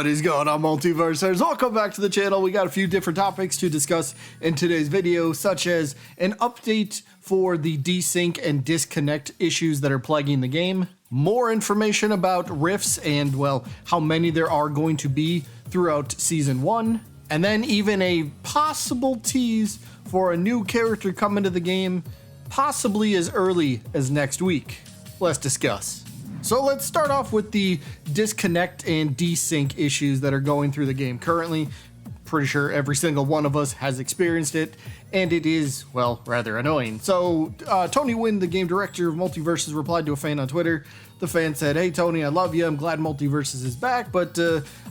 What is going on, Multiversers? Welcome back to the channel. We got a few different topics to discuss in today's video, such as an update for the desync and disconnect issues that are plaguing the game, more information about rifts and, well, how many there are going to be throughout Season 1, and then even a possible tease for a new character coming to the game, possibly as early as next week. Let's discuss. So let's start off with the disconnect and desync issues that are going through the game currently. Pretty sure every single one of us has experienced it, and it is, well, rather annoying. So Tony Wynn, the game director of Multiversus, replied to a fan on Twitter. The fan said, "Hey Tony, I love you. I'm glad Multiversus is back, but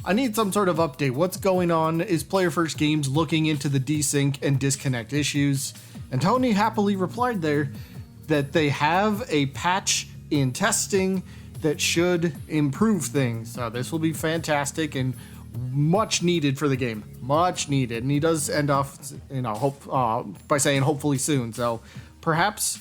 I need some sort of update. What's going on? Is Player First Games looking into the desync and disconnect issues?" And Tony happily replied there that they have a patch in testing that should improve things. So this will be fantastic and much needed for the game. Much needed. And he does end off, by saying hopefully soon. So perhaps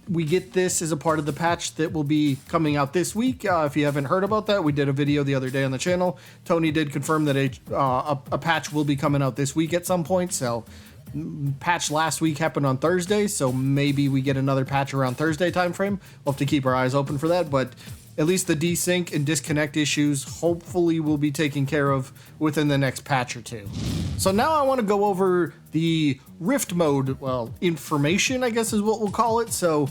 we get this as a part of the patch that will be coming out this week. If you haven't heard about that, we did a video the other day on the channel. Tony did confirm that a patch will be coming out this week at some point. So patch last week happened on Thursday, so maybe we get another patch around Thursday time frame. We'll have to keep our eyes open for that, but at least the desync and disconnect issues hopefully will be taken care of within the next patch or two. So now I want to go over the Rift mode, well, information, I guess is what we'll call it. So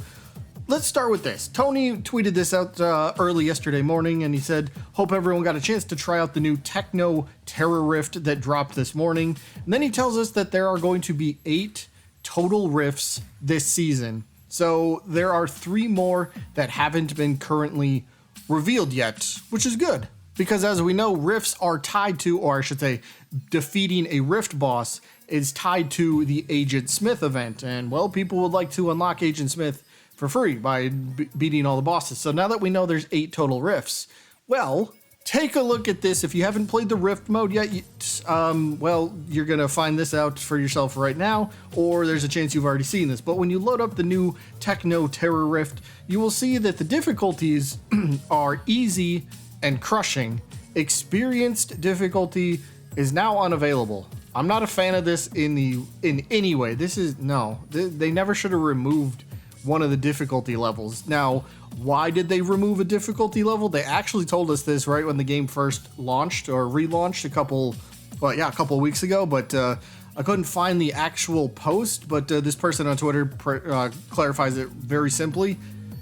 let's start with this. Tony tweeted this out early yesterday morning, and he said, "Hope everyone got a chance to try out the new Techno Terror Rift that dropped this morning." And then he tells us that there are going to be 8 total rifts this season. So there are 3 more that haven't been currently revealed yet, which is good. Because as we know, rifts are tied to, or I should say, defeating a rift boss is tied to the Agent Smith event. And, well, people would like to unlock Agent Smith for free by beating all the bosses. So now that we know there's 8 total rifts, well, take a look at this. If you haven't played the Rift mode yet, well, you're going to find this out for yourself right now, or there's a chance you've already seen this. But when you load up the new Techno Terror Rift, you will see that the difficulties are easy and crushing. Experienced difficulty is now unavailable. I'm not a fan of this in any way. This is, no, they never should have removed one of the difficulty levels. Now, why did they remove a difficulty level? They actually told us this right when the game first launched or relaunched a couple weeks ago, but I couldn't find the actual post, but this person on Twitter clarifies it very simply.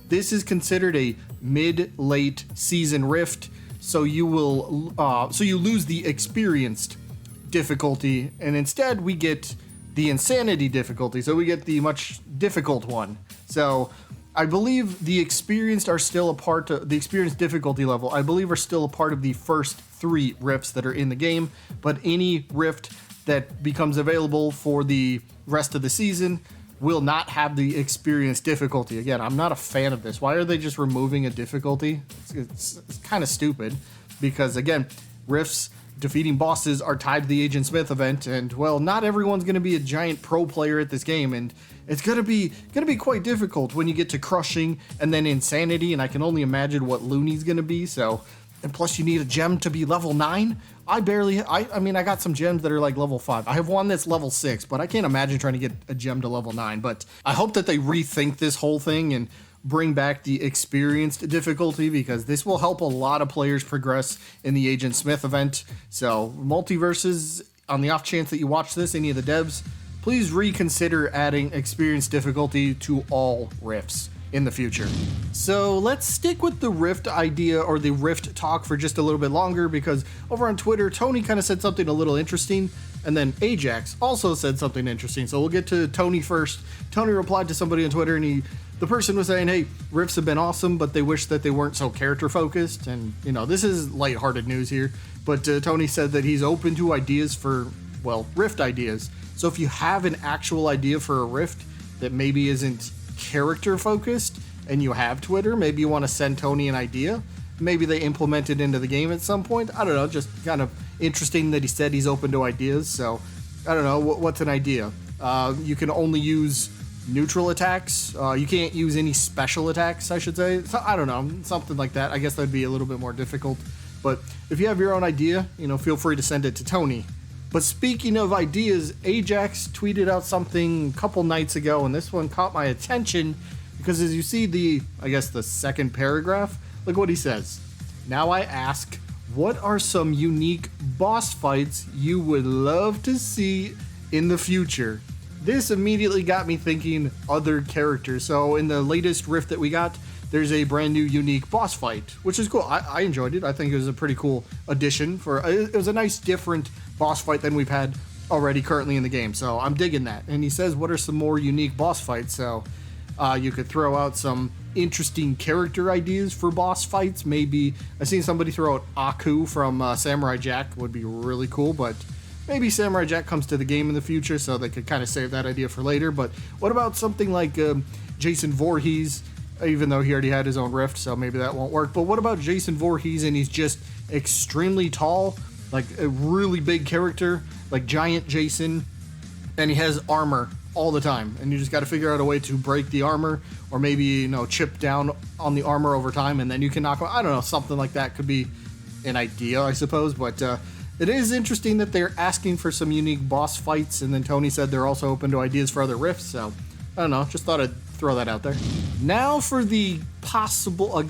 This is considered a mid-late season rift, so you lose the experienced difficulty, and instead we get the insanity difficulty, so we get the much difficult one. So I believe the experienced are still a part of the experienced difficulty level. I believe are still a part of the first 3 rifts that are in the game, but any rift that becomes available for the rest of the season will not have the experienced difficulty. Again, I'm not a fan of this. Why are they just removing a difficulty? It's kind of stupid, because again, rifts defeating bosses are tied to the Agent Smith event, and, well, not everyone's going to be a giant pro player at this game, and it's going to be quite difficult when you get to crushing and then insanity, and I can only imagine what Looney's going to be. So, and plus you need a gem to be level 9. I got some gems that are like level 5. I have one that's level 6, but I can't imagine trying to get a gem to level 9. But I hope that they rethink this whole thing and bring back the experienced difficulty, because this will help a lot of players progress in the Agent Smith event. So Multiverses, on the off chance that you watch this, any of the devs, please reconsider adding experienced difficulty to all rifts in the future. So let's stick with the Rift idea, or the Rift talk, for just a little bit longer, because over on Twitter, Tony kind of said something a little interesting, and then Ajax also said something interesting. So we'll get to Tony first. Tony replied to somebody on Twitter, and the person was saying, "Hey, rifts have been awesome, but they wish that they weren't so character focused." And, this is lighthearted news here, but Tony said that he's open to ideas for, well, rift ideas. So if you have an actual idea for a rift that maybe isn't character focused and you have Twitter, maybe you want to send Tony an idea. Maybe they implement it into the game at some point. I don't know, just kind of interesting that he said he's open to ideas. So I don't know, what's an idea? You can only use neutral attacks. You can't use any special attacks, I should say. So, I don't know, something like that. I guess that'd be a little bit more difficult But if you have your own idea, feel free to send it to Tony. But speaking of ideas, Ajax tweeted out something a couple nights ago, and this one caught my attention because as you see the second paragraph, look what he says. Now I ask, what are some unique boss fights you would love to see in the future? This immediately got me thinking other characters. So in the latest Rift that we got, there's a brand new unique boss fight, which is cool. I enjoyed it. I think it was a pretty cool addition. It was a nice different boss fight than we've had already currently in the game. So I'm digging that. And he says, what are some more unique boss fights? So you could throw out some interesting character ideas for boss fights. Maybe I've seen somebody throw out Aku from Samurai Jack. Would be really cool, but maybe Samurai Jack comes to the game in the future, so they could kind of save that idea for later. But what about something like Jason Voorhees, even though he already had his own Rift, so maybe that won't work. But what about Jason Voorhees and he's just extremely tall, like a really big character, like Giant Jason, and he has armor all the time, and you just got to figure out a way to break the armor, or maybe, chip down on the armor over time, and then you can knock him. I don't know, something like that could be an idea, I suppose, but it is interesting that they're asking for some unique boss fights, and then Tony said they're also open to ideas for other Rifts, so I don't know, just thought I'd throw that out there. Now for the possible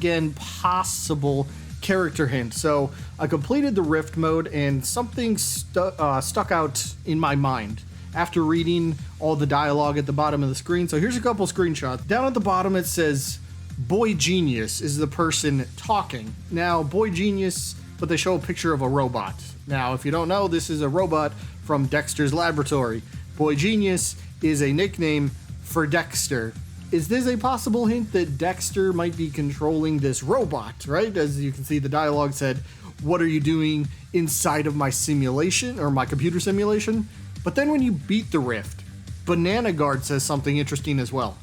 character hint. So I completed the Rift mode, and something stuck out in my mind after reading all the dialogue at the bottom of the screen. So here's a couple screenshots. Down at the bottom it says, Boy Genius is the person talking. Now, Boy Genius, but they show a picture of a robot. Now, if you don't know, this is a robot from Dexter's laboratory. Boy Genius is a nickname for Dexter. Is this a possible hint that Dexter might be controlling this robot, right? As you can see, the dialogue said, what are you doing inside of my simulation, or my computer simulation? But then when you beat the Rift, Banana Guard says something interesting as well.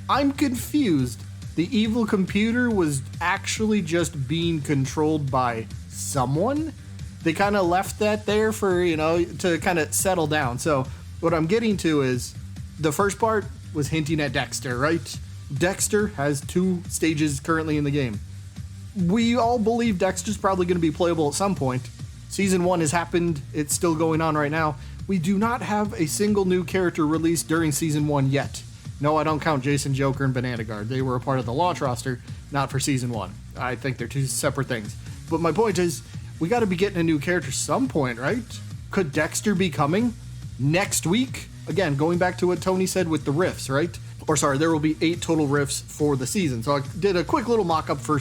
I'm confused. The evil computer was actually just being controlled by someone? They kind of left that there for, to kind of settle down. So what I'm getting to is the first part was hinting at Dexter, right? Dexter has 2 stages currently in the game. We all believe Dexter's probably going to be playable at some point. Season 1 has happened. It's still going on right now. We do not have a single new character released during Season 1 yet. No, I don't count Jason, Joker, and Banana Guard. They were a part of the launch roster, not for Season 1. I think they're 2 separate things. But my point is, we got to be getting a new character some point, right? Could Dexter be coming next week? Again, going back to what Tony said with the Rifts, right? Or sorry, there will be 8 total Rifts for the season. So I did a quick little mock-up for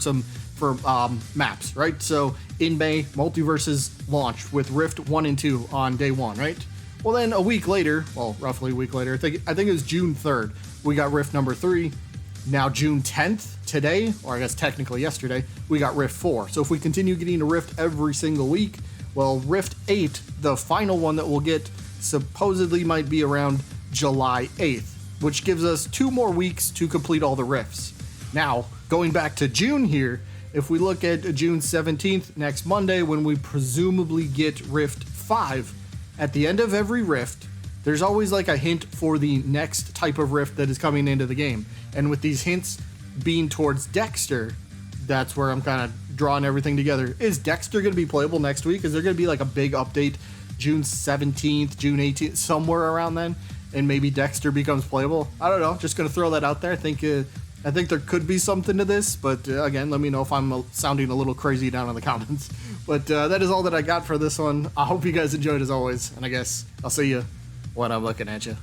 maps, right? So in May, Multiversus launched with Rift 1 and 2 on day 1, right? Well, then a week later, roughly a week later, I think it was June 3rd, we got Rift number 3. Now June 10th, today, or I guess technically yesterday, we got Rift 4. So if we continue getting a Rift every single week, well, Rift 8, the final one that we'll get, supposedly might be around July 8th, which gives us 2 more weeks to complete all the Rifts. Now, going back to June here, if we look at June 17th, next Monday, when we presumably get Rift 5, at the end of every Rift, there's always like a hint for the next type of Rift that is coming into the game. And with these hints being towards Dexter, that's where I'm kind of drawing everything together. Is Dexter going to be playable next week? Is there going to be like a big update June 17th, June 18th, somewhere around then? And maybe Dexter becomes playable? I don't know. Just going to throw that out there. I think there could be something to this, but again, let me know if I'm sounding a little crazy down in the comments. But that is all that I got for this one. I hope you guys enjoyed as always, and I guess I'll see you when I'm looking at you.